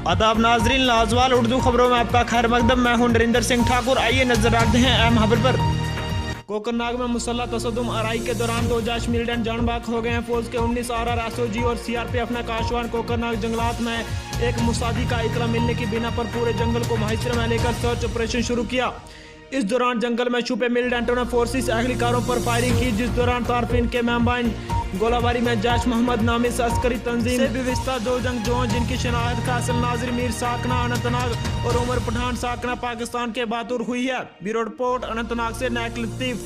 आदाब नाजरीन, लाजवाल उर्दू खबरों में आपका खैर मकदम। मैं हूं नरिंदर सिंह ठाकुर। आइए नजर डालते हैं अहम खबर पर। कोकरनाग में मुसल्लह तसद्दुम आरई के दौरान 2 जैश मिलिटेंट जान बाग हो गए हैं। फौज के 19 RR SOG और CRPF ने काशवान कोकरनाग जंगलात में एक मुसादी का इतला मिलने की बिना पर पूरे जंगल को मुहैसरे में लेकर सर्च ऑपरेशन शुरू किया। इस दौरान जंगल में छुपे मिलिटेंटों ने फोर्सेस एहलकारों पर फायरिंग की, जिस दौरान तारफिन के मेंबाइन गोलाबारी में जैश मोहम्मद नामी से अस्करी तंजीम से विविस्ता 2 जंगजू जिनकी शनाख्त कासिम नाजिर मीर साकना अनंतनाग और उमर पठान साकना पाकिस्तान के बातुर हुई है। ब्यूरो रिपोर्ट अनंतनाग से नायक लतीफ।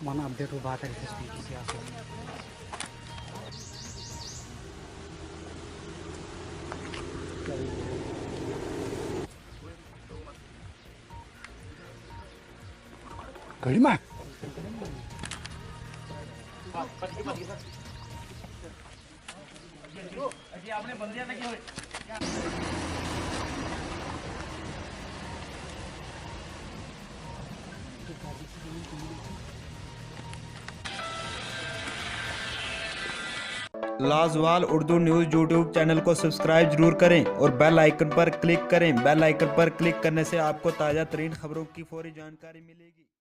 मन अपडेट बात है किसी घड़ी में आपने बंदियां ना क्यों लाजवाल उर्दू न्यूज़ यूट्यूब चैनल को सब्सक्राइब जरूर करें और बेल आइकन पर क्लिक करें। बेल आइकन पर क्लिक करने से आपको ताज़ा तरीन खबरों की फौरी जानकारी मिलेगी।